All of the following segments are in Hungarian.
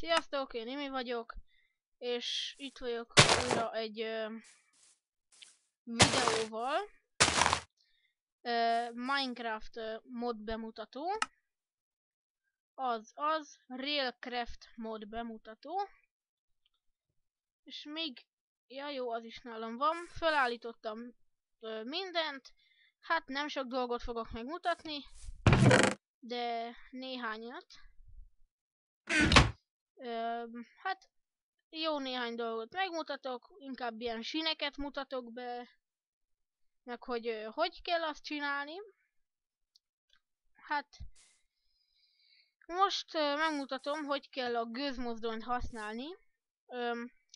Sziasztok, én Imi vagyok, és itt vagyok újra egy videóval. Minecraft mod bemutató. Az Railcraft mod bemutató. És még, ja jó, az is nálam van. Felállítottam mindent. Hát nem sok dolgot fogok megmutatni, de néhányat. Hát jó néhány dolgot megmutatok, inkább ilyen síneket mutatok be, meg hogy kell azt csinálni. Hát most megmutatom, hogy kell a gőzmozdonyt használni.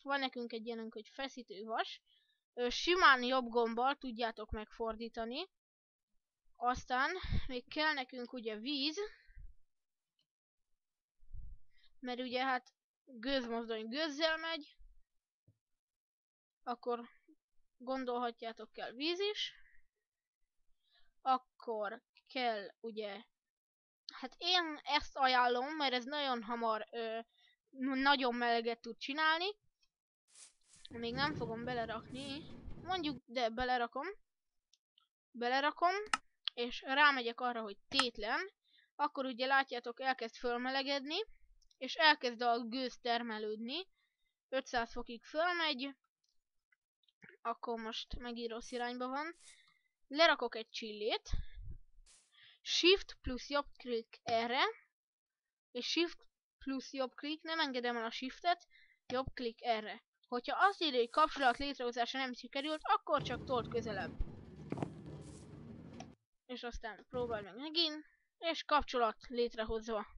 Van nekünk egy ilyenünk, hogy feszítővas. Simán jobb gombbal tudjátok megfordítani. Aztán még kell nekünk ugye víz, mert ugye hát gőzmozdony gőzzel megy, akkor gondolhatjátok, kell víz is. Akkor kell ugye, hát én ezt ajánlom, mert ez nagyon hamar nagyon meleget tud csinálni. Még nem fogom belerakni, mondjuk, de belerakom, és rámegyek arra, hogy tétlen, akkor ugye látjátok, elkezd fölmelegedni, és elkezd a gőz termelődni, 500 fokig fölmegy, akkor most megint rossz irányba van. Lerakok egy csillét, Shift plusz jobb klik erre, és Shift plusz jobb klik, nem engedem el a Shiftet, jobb klik erre. Hogyha azt írja, hogy kapcsolat létrehozása nem sikerült, akkor csak told közelebb. És aztán próbálj meg megint, és kapcsolat létrehozva.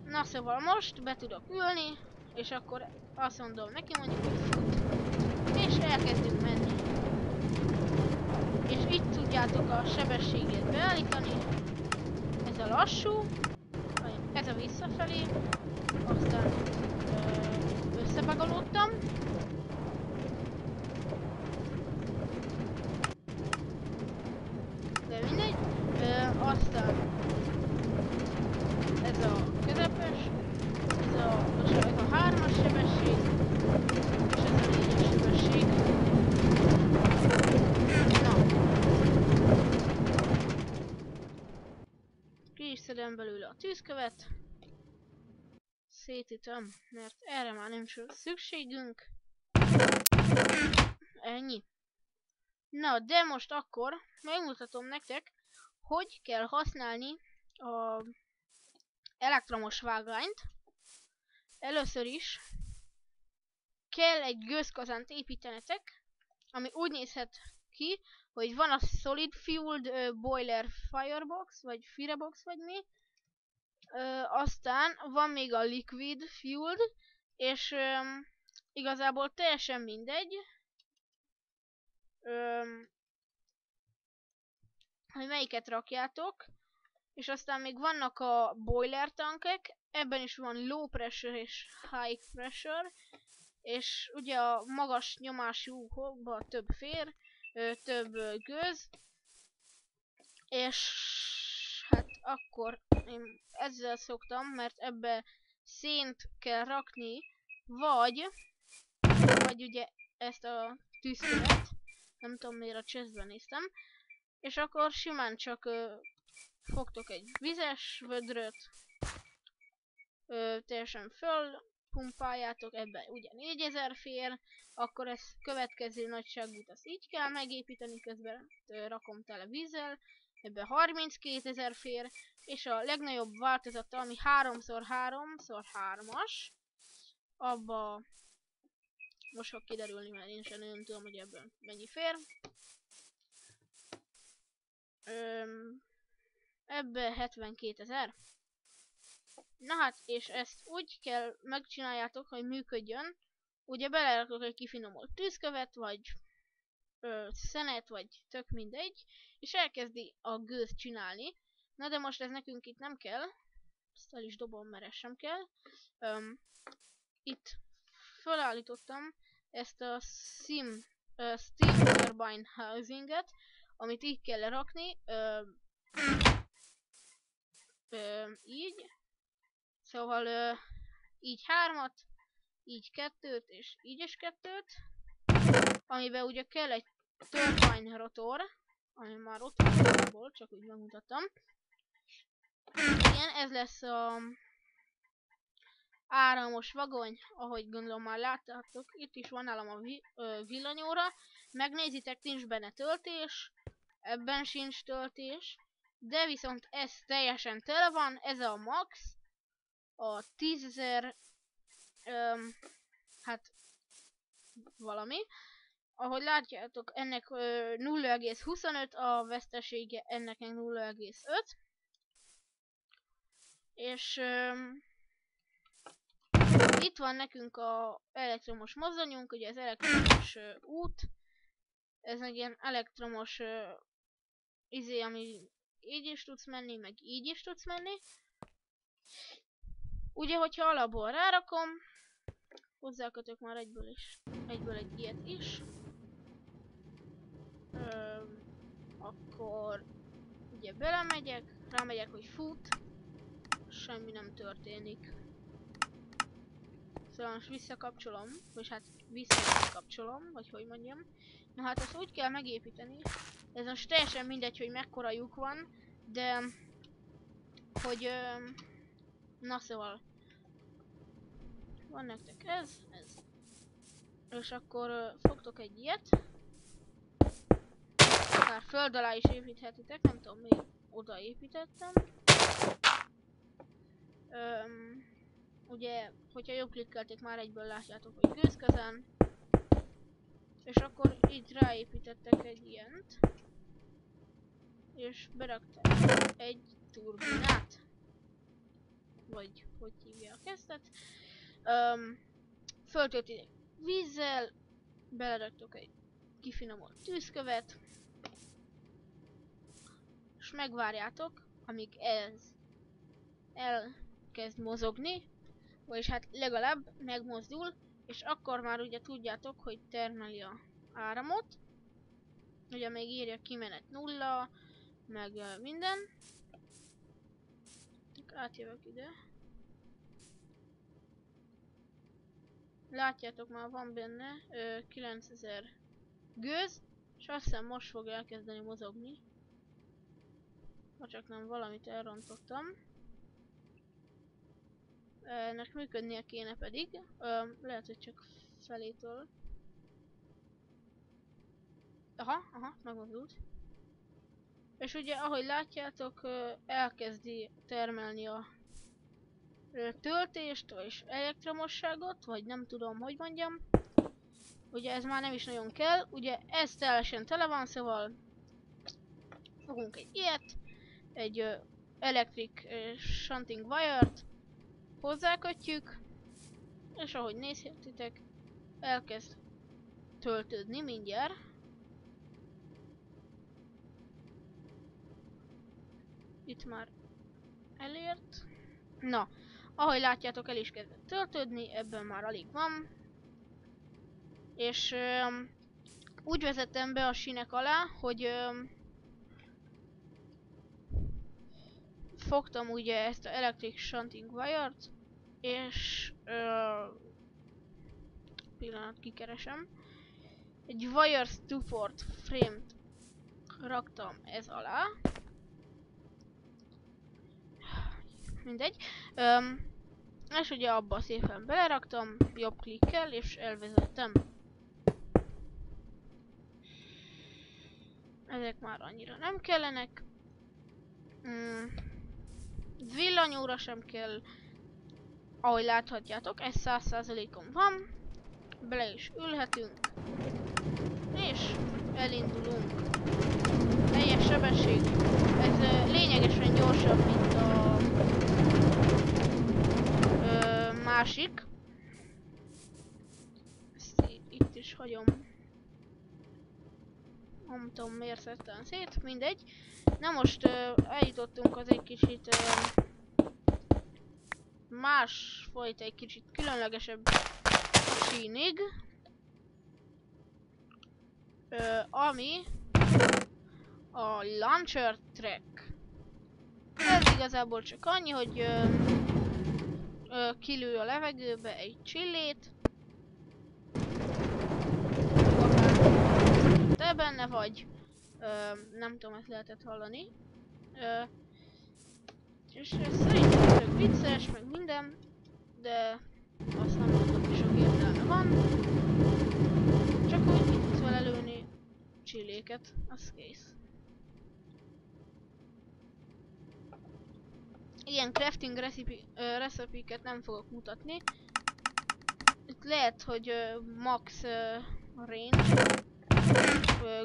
Na szóval most be tudok ülni, és akkor azt mondom neki, mondjuk, hogy fut. És elkezdünk menni. És itt tudjátok a sebességet beállítani. Ez a lassú, ez a visszafelé, aztán összebagolódtam. De mindegy. Aztán ez a közepes, ez a 3-as sebesség, és ez a 4-es sebesség. Na. Ki is szedem belőle a tűzkövet. Szétítem, mert erre már nem szükségünk. Ennyi. Na, de most akkor megmutatom nektek, hogy kell használni a elektromos vágányt. Először is kell egy gőzkazánt építenetek, ami úgy nézhet ki, hogy van a Solid Fueled Boiler Firebox, vagy Firebox, vagy mi. Aztán van még a Liquid Fueled, és igazából teljesen mindegy, hogy melyiket rakjátok. És aztán még vannak a boiler tankek, ebben is van low pressure és high pressure, és ugye a magas nyomásúba több fér, több gőz, és hát akkor én ezzel szoktam, mert ebbe szént kell rakni, vagy ugye ezt a tűzkövet, nem tudom miért a chestben néztem, és akkor simán csak fogtok egy vizes vödröt, teljesen fölpumpáljátok, ebbe ugye 4000 fér, akkor ez következő nagyságút, azt így kell megépíteni, közben rakom tele vízzel, ebbe 32 000 fér, és a legnagyobb változata, ami 3x3x3-as, abba most fog kiderülni, mert én sem nagyon tudom, hogy ebben mennyi fér. Ebbe 72 000. Na hát, és ezt úgy kell megcsináljátok, hogy működjön. Ugye belerakok egy kifinomult tűzkövet, vagy szenet, vagy tök mindegy, és elkezdi a gőzt csinálni. Na de most ez nekünk itt nem kell. Ezt el is dobom, mert ez sem kell. Itt felállítottam ezt a Steam Turbine Housinget, amit így kell lerakni. Így. Szóval így 3-at, így 2-t, és így is 2-t, amiben ugye kell egy turbine rotor, ami már ott van, csak úgy megmutattam. Igen, ez lesz a áramos vagony, ahogy gondolom már láttátok. Itt is van nálam a villanyóra. Megnézitek, nincs benne töltés, ebben sincs töltés, de viszont ez teljesen tele van, ez a max, a 10.000, hát valami. Ahogy látjátok, ennek 0,25, a vesztesége ennek 0,5. És itt van nekünk a elektromos mozdonyunk, ugye az elektromos út. Ez egy ilyen elektromos izé, ami így is tudsz menni, meg így is tudsz menni. Ugye, hogyha alapból rárakom, hozzákötök már egyből egy ilyet is. Akkor ugye belemegyek, rámegyek, hogy fut, semmi nem történik. Szóval most visszakapcsolom, vagy hát visszakapcsolom, vagy hogy mondjam. Na hát ezt úgy kell megépíteni, ez most teljesen mindegy, hogy mekkora lyuk van, de hogy na szóval van nektek ez. És akkor fogtok egy ilyet. Akár föld alá is építhetitek, nem tudom miért oda építettem. Ugye, hogyha jobb klikkelték, már egyből látjátok, hogy gőzkezen. És akkor így ráépítettek egy ilyent. És beraktak egy turbinát. Vagy hogy hívják ezt. Föltöltitek vízzel, beleraktok egy kifinomolt tűzkövet, és megvárjátok, amíg ez elkezd mozogni, vagyis hát legalább megmozdul, és akkor már ugye tudjátok, hogy termeli a áramot. Ugye még írja kimenet 0, meg minden. Átjövök ide. Látjátok, már van benne 9000 gőz, és azt hiszem most fog elkezdeni mozogni. Ha csak nem valamit elrontottam. Ennek működnie kéne pedig. Lehet, hogy csak felétől. Aha, megmozdult. És ugye, ahogy látjátok, elkezdi termelni a töltést, és elektromosságot, vagy nem tudom, hogy mondjam. Ugye ez már nem is nagyon kell, ugye ez teljesen tele van, szóval fogunk egy ilyet, egy electric shunting wire-t, hozzákötjük, és ahogy nézhetitek, elkezd töltődni mindjárt. Itt már elért. Na, ahogy látjátok, el is kezdett töltődni, ebben már alig van. És úgy vezettem be a sínek alá, hogy fogtam ugye ezt a electric shunting wire-t, és pillanat, kikeresem. Egy wire support frame-t raktam ez alá. Mindegy. És ugye abba szépen beleraktam, jobb klikkel, és elvezettem. Ezek már annyira nem kellenek. Villanyóra sem kell. Ahogy láthatjátok, ez 100%-on van. Bele is ülhetünk. És elindulunk. Teljes sebesség. Ez lényegesen gyorsabb, mint a másik. Ezt itt is hagyom. Nem tudom miért szedtem szét, mindegy. Na most eljutottunk az egy kicsit másfajta, egy kicsit különlegesebb sínig. Ami a launcher track. Ez igazából csak annyi, hogy kilő a levegőbe egy csillét. Te benne vagy. Nem tudom, ezt lehetett hallani. És ez szerintem tök vicces, meg minden, de azt nem mondom, hogy sok értelme van. Csak hogy ki tudsz vele lőni csilléket, az kész. Ilyen crafting recipe-ket nem fogok mutatni. Itt lehet, hogy max range.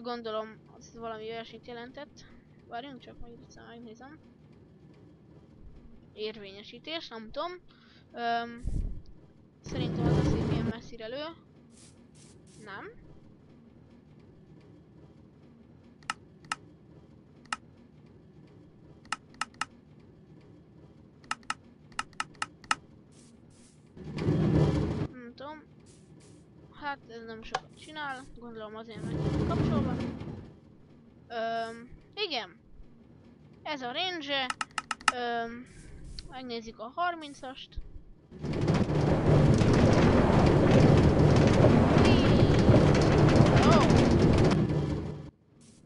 Gondolom, az valami olyasmit jelentett. Várjunk csak, majd egyszer megnézem. Érvényesítés, nem tudom. Szerintem az hogy milyen messzire lő. Nem. Nem tudom. Hát ez nem sokat csinál. Gondolom azért meg van kapcsolva. Igen. Ez a range. Megnézzük a 30-ast.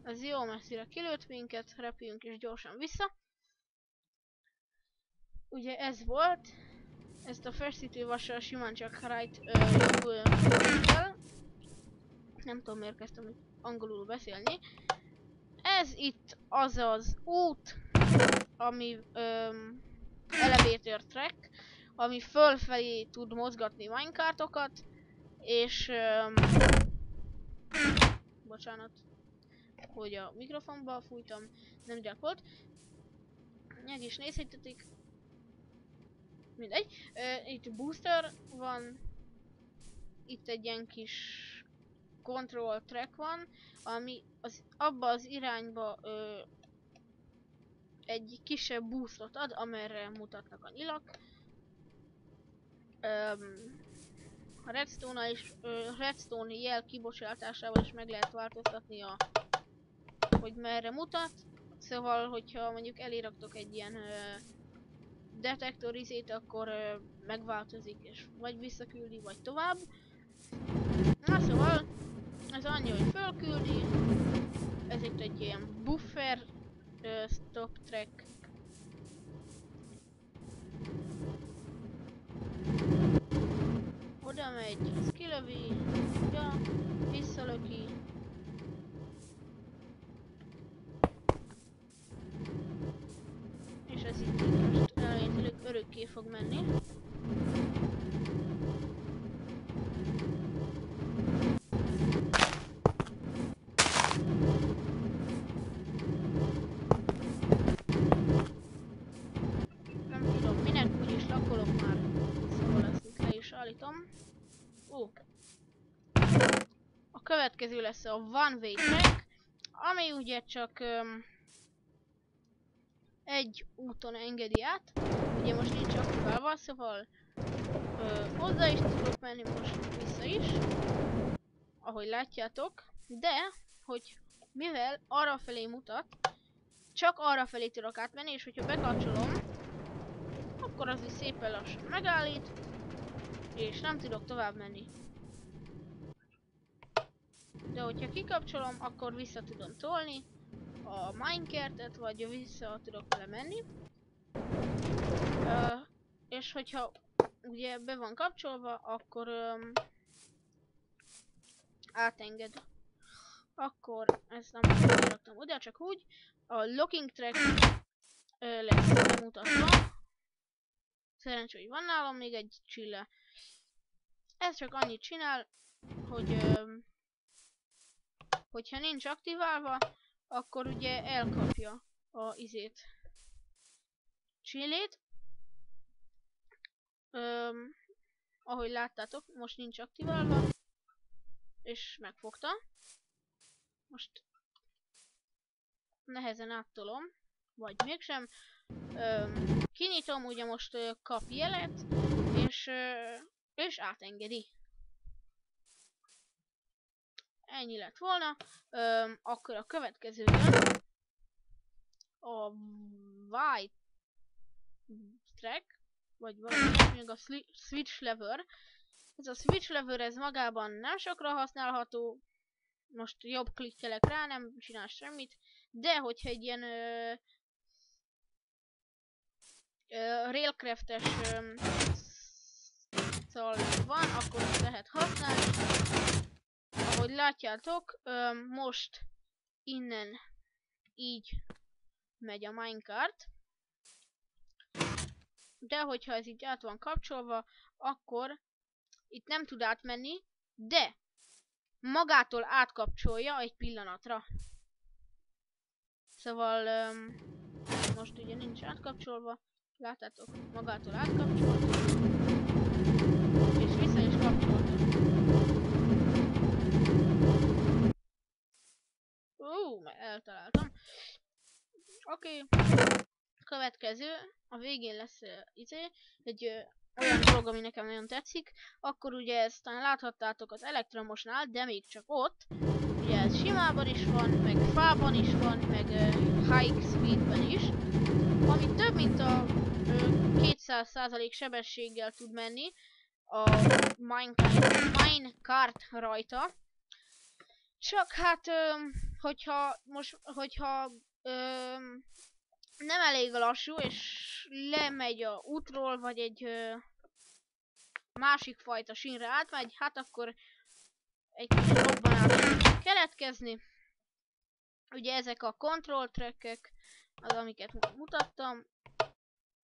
Ez jó messzire kilőtt minket, repüljünk is gyorsan vissza. Ugye ez volt. Ezt a feszítő vassal simán csak right kell. Nem tudom miért kezdtem itt angolul beszélni. Ez itt az az út, ami elevator track, ami fölfelé tud mozgatni minecartokat, és bocsánat, hogy a mikrofonba fújtam, nem direkt volt. Meg is nézhetetik. Mindegy. Itt booster van. Itt egy ilyen kis control track van, ami abba az irányba egy kisebb boostot ad, amerre mutatnak a nyilak. A redstone jel kibocsátásával is meg lehet változtatni hogy merre mutat. Szóval, hogyha mondjuk eléraktok egy ilyen detektorizét, akkor megváltozik, és vagy visszaküldi, vagy tovább. Na szóval, ez annyi, hogy fölküldi. Ez itt egy ilyen buffer stop track. Oda megy, ez kilövi, ja, visszalöki. És ez itt most elejétől örökké fog menni. Nem tudom, minek úgyis lakolok már. Szóval ezt itt le is állítom. A következő lesz a one way track, ami ugye csak egy úton engedi át. Ugye most nincs aktiválva, szóval hozzá is tudok menni, most vissza is, ahogy látjátok, de hogy mivel arrafelé mutat, csak arrafelé tudok átmenni, és hogyha bekapcsolom, akkor az is szépen lassan megállít, és nem tudok tovább menni. De hogyha kikapcsolom, akkor vissza tudom tolni a minecartet, vagy vissza tudok vele menni. És hogyha ugye be van kapcsolva, akkor átenged. Akkor ezt nem raktam oda, csak úgy. A locking track lesz mutatva. Szerencsé, hogy van nálam még egy csille. Ez csak annyit csinál, hogy hogyha nincs aktiválva, akkor ugye elkapja a csillét. Ahogy láttátok, most nincs aktiválva, és megfogta. Most nehezen áttolom, vagy mégsem. Kinyitom, ugye most kap jelet, és átengedi. Ennyi lett volna. Akkor a következő jön. A white track. vagy valami, még a switch lever. Ez a switch lever, ez magában nem sokra használható. Most jobb klikkelek rá, nem csinál semmit. De hogyha egy ilyen railcraftes van, akkor ezt lehet használni. Ahogy látjátok, most innen így megy a minecart. De hogyha ez így át van kapcsolva, akkor itt nem tud átmenni, de magától átkapcsolja egy pillanatra. Szóval most ugye nincs átkapcsolva, látjátok, magától átkapcsolt, és vissza is kapcsolta. Eltaláltam. Oké. Következő, a végén lesz egy olyan dolog, ami nekem nagyon tetszik. Akkor ugye ezt láthattátok az elektromosnál, de még csak ott. Ugye ez simában is van, meg fában is van, meg high speedben is. Ami több mint a 200% sebességgel tud menni a minecart rajta. Csak hát, hogyha nem elég lassú, és lemegy a útról, vagy egy másik fajta sínre átmegy, hát akkor egy kis robbanás keletkezni. Ugye ezek a control trackek, az amiket mutattam,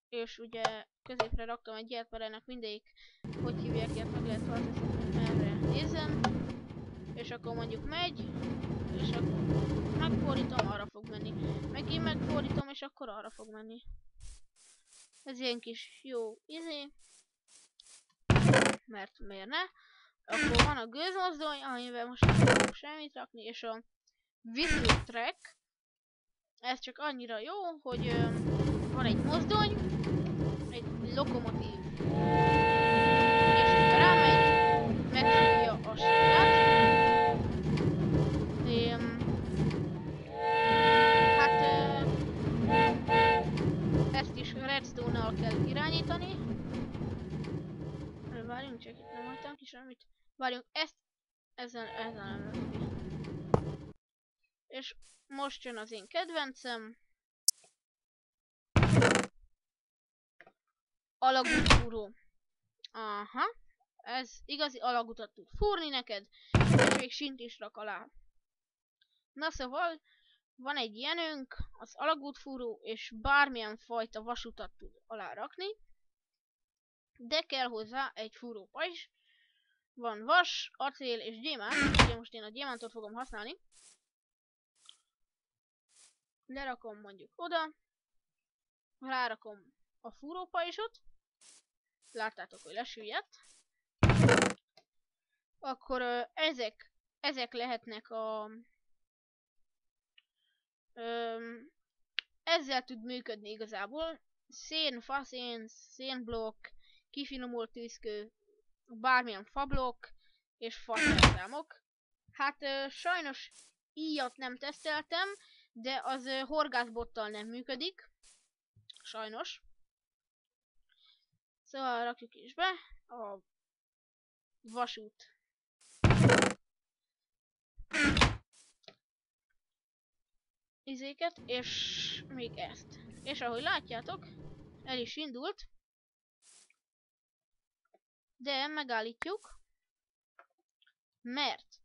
és ugye középre raktam egy ilyet, mert ennek mindegyik, hogy hívják, ilyet meg lehet változtatni, merre nézem. És akkor mondjuk megy, és akkor megfordítom, arra fog menni. Megint megfordítom, és akkor arra fog menni. Ez ilyen kis jó mert miért ne? Akkor van a gőzmozdony, amivel most nem fogok semmit rakni, és a whistle track. Ez csak annyira jó, hogy van egy mozdony, egy lokomotív, és hogyha rámegy, megfogja a sínát. Ezt is redstone-nal kell irányítani. Várjunk, csak itt nem hagytam ki semmit. Várjunk, ezzel nem lehet. És most jön az én kedvencem. Alagútfúró. Aha. Ez igazi alagutat tud fúrni neked, és még sint is rak alá. Na szóval, van egy ilyenünk, az alagútfúró, és bármilyen fajta vasutat tud alárakni. De kell hozzá egy fúrópajzs. Van vas, acél és gyémánt. Ugye most én a gyémántot fogom használni. Lerakom mondjuk oda. Rárakom a fúrópajzsot. Láttátok, hogy lesüllyedt. Akkor ezek lehetnek a... ezzel tud működni igazából. Szén, faszén, szénblokk, kifinomult tűzkő, bármilyen fablokk és faszerszámok. Hát sajnos íjat nem teszteltem, de az horgászbottal nem működik. Sajnos. Szóval rakjuk is be a vasút. Izéket, és még ezt. És ahogy látjátok, el is indult. De megállítjuk, mert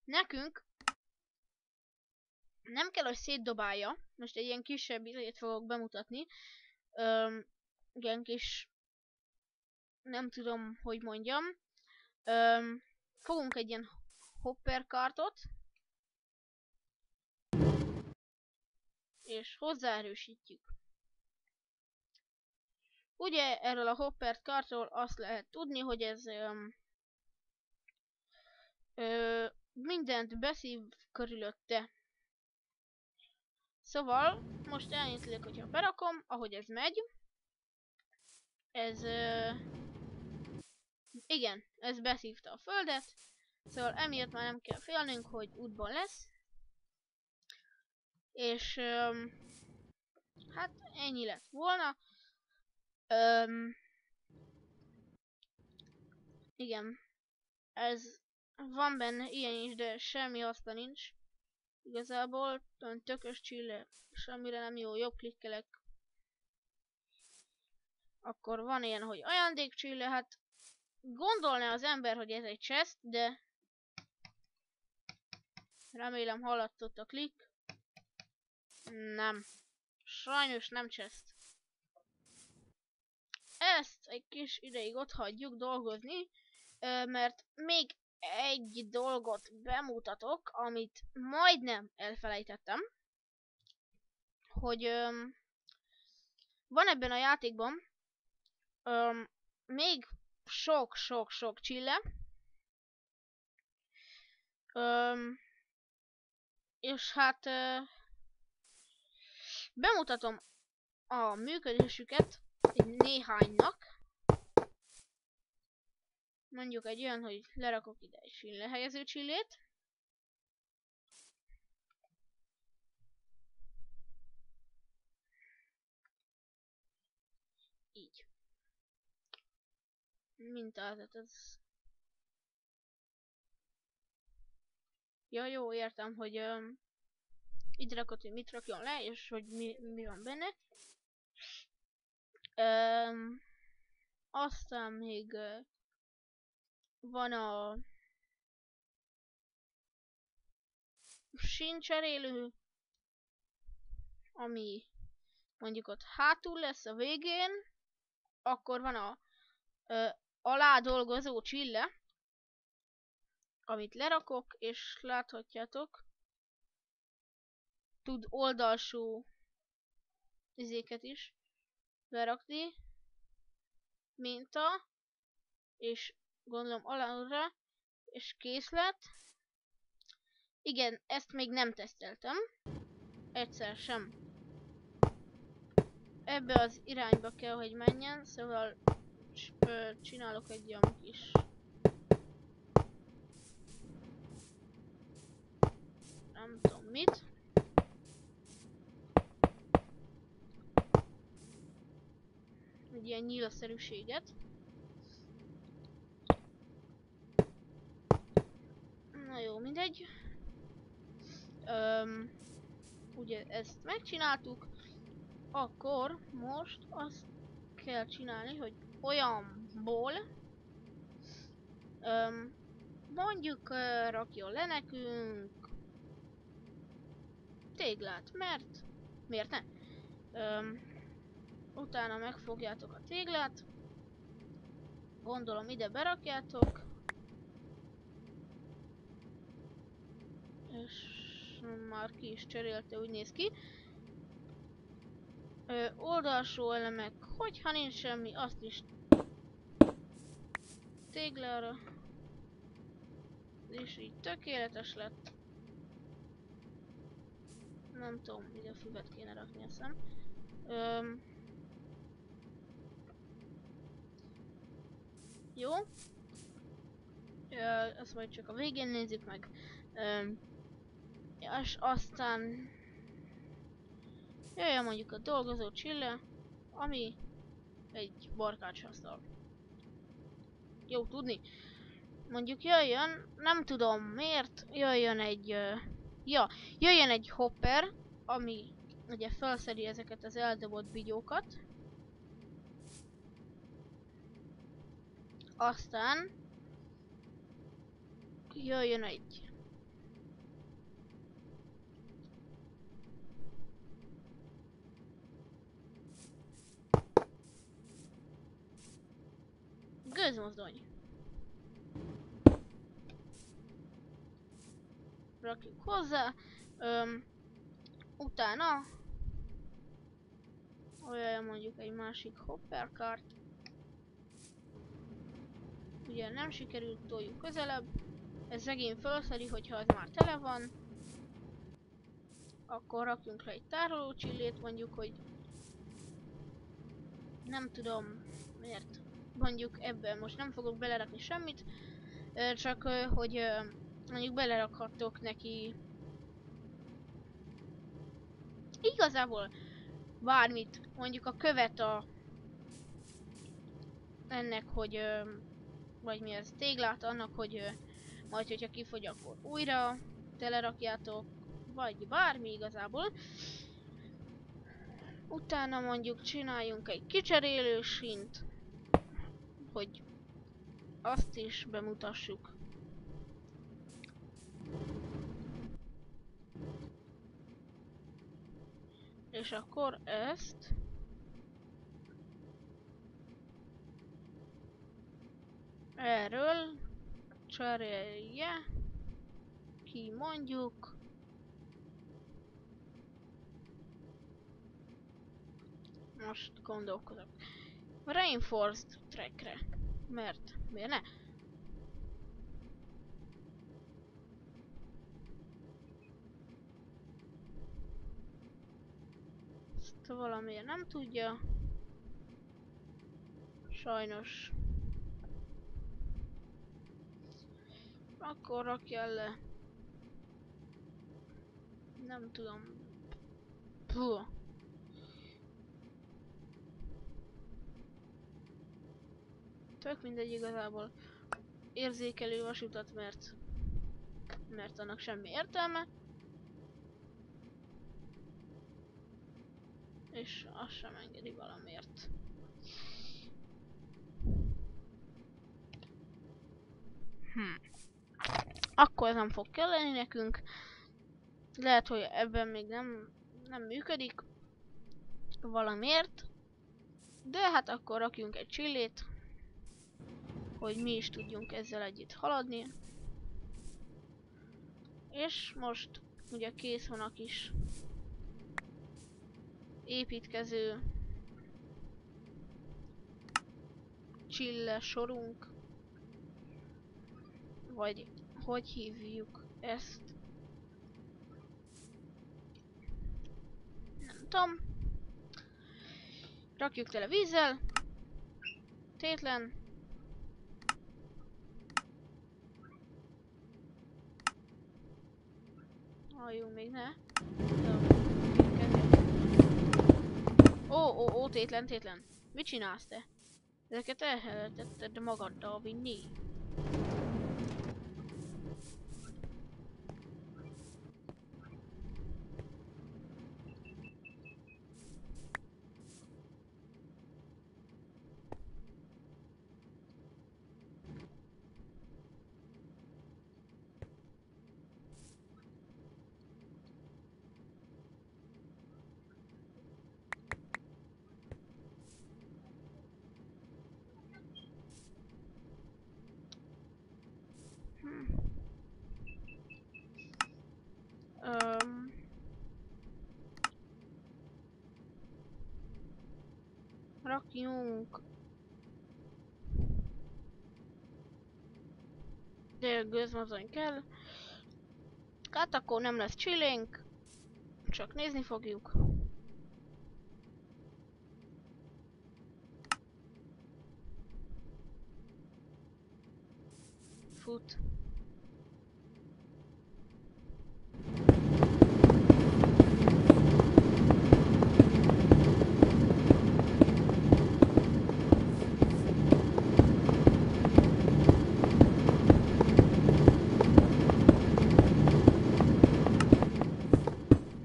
nekünk nem kell, hogy szétdobálja. Most egy ilyen kisebb izét fogok bemutatni. Ilyen kis... nem tudom, hogy mondjam. Fogunk egy ilyen hopper kartot. És hozzáerősítjük. Ugye erről a hopper kartról azt lehet tudni, hogy ez mindent beszív körülötte. Szóval most elnyitlik, hogyha berakom, ahogy ez megy. Ez igen, ez beszívta a földet. Szóval emiatt már nem kell félnünk, hogy útban lesz. És hát ennyi lett volna. Igen. Ez van benne ilyen is, de semmi haszna nincs. Igazából olyan tökös csille, semmire nem jó, jobb klikkelek. Akkor van ilyen, hogy ajándékcsille, hát gondolná az ember, hogy ez egy chest, de remélem hallatott a klik. Nem. Sajnos nem chest. Ezt egy kis ideig ott hagyjuk dolgozni, mert még egy dolgot bemutatok, amit majdnem elfelejtettem, hogy van ebben a játékban még sok csille, és hát bemutatom a működésüket egy néhánynak. Mondjuk egy olyan, hogy lerakok ide egy csillehelyező csillét. Így. Mintázat, ez... Ja, jó, értem, hogy itt rakott, hogy mit rakjon le, és hogy mi van benne. Aztán még van a síncserélő, ami mondjuk ott hátul lesz a végén. Akkor van a alá dolgozó csille, amit lerakok, és láthatjátok, tud oldalsó izéket is lerakni, minta, és gondolom alára, és készlet. Igen, ezt még nem teszteltem, egyszer sem. Ebbe az irányba kell, hogy menjen, szóval csinálok egy olyan kis... nem tudom mit. Egy ilyen nyílaszerűséget. Na jó, mindegy. Ugye ezt megcsináltuk. Akkor most azt kell csinálni, hogy olyanból mondjuk rakjon le nekünk téglát, mert miért ne? Utána megfogjátok a téglát, gondolom ide berakjátok, és már ki is cserélte, úgy néz ki. Oldalsó elemek, hogyha nincs semmi, azt is téglára, és így tökéletes lett. Nem tudom, ide füvet kéne rakni, azt hiszem. Jó. Ezt majd csak a végén nézzük meg. És aztán jöjjön mondjuk a dolgozó csille, ami egy barkácsasztal. Jó tudni. Mondjuk jöjjön, nem tudom miért, jöjjön egy... ja, jöjjön egy hopper, ami ugye felszedi ezeket az eldobott bigyókat. Aztán jöjjön egy gőzmozdony. Rakjuk hozzá. Utána olyan mondjuk egy másik hopperkart. Ugye nem sikerült, toljuk közelebb. Ez megint felszedi, hogyha az már tele van. Akkor rakjunk le egy tároló csillét, mondjuk, hogy nem tudom miért. Mondjuk ebben most nem fogok belerakni semmit, csak hogy mondjuk belerakhattok neki igazából bármit, mondjuk a követ a ennek, hogy vagy mi ez, téglát annak, hogy majd, hogyha kifogy, akkor újra telerakjátok, vagy bármi igazából. Utána mondjuk csináljunk egy kicserélősint, hogy azt is bemutassuk. És akkor ezt erről cserélje ki mondjuk most gondolkozok. Reinforced trackre. Miért ne? Ezt valamiért nem tudja. Sajnos. Akkor rakja le. Nem tudom. Puh. Tök mindegy igazából. Érzékelő vasutat, mert annak semmi értelme. És azt sem engedi valamiért. Akkor nem fog kelleni nekünk. Lehet, hogy ebben még nem működik valamiért. De hát akkor rakjunk egy csillét, hogy mi is tudjunk ezzel együtt haladni. És most ugye kész van a kis építkező csille sorunk. Vagy hogy hívjuk ezt? Nem tudom. Rakjuk tele vízzel. Tétlen. Halljunk még ne. Ó, tétlen. Mit csinálsz te? Ezeket elhetetted magaddal vinni. Rakjunk gőzmozony kell. Hát akkor nem lesz csillénk, csak nézni fogjuk. Fut.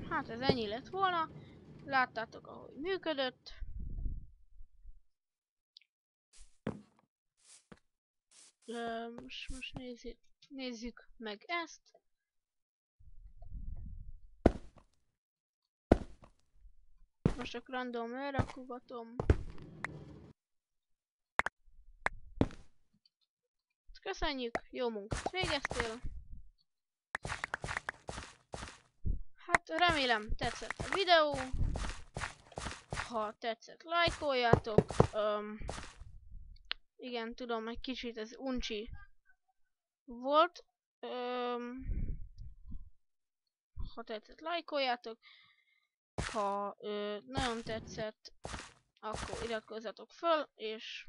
Hát ez ennyi lett volna. Láttátok, ahogy működött. Most nézzük meg ezt. Most csak random elrakogatom. Köszönjük, jó munkát végeztél. Hát remélem tetszett a videó. Ha tetszett, lájkoljátok. Igen, tudom, egy kicsit ez uncsi volt. Ha tetszett, lájkoljátok. Ha nagyon tetszett, akkor iratkozzatok föl, és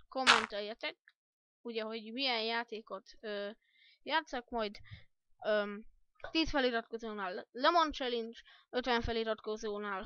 kommenteljetek, ugye, hogy milyen játékot játszak majd. 10 feliratkozónál Lemon Challenge, 50 feliratkozónál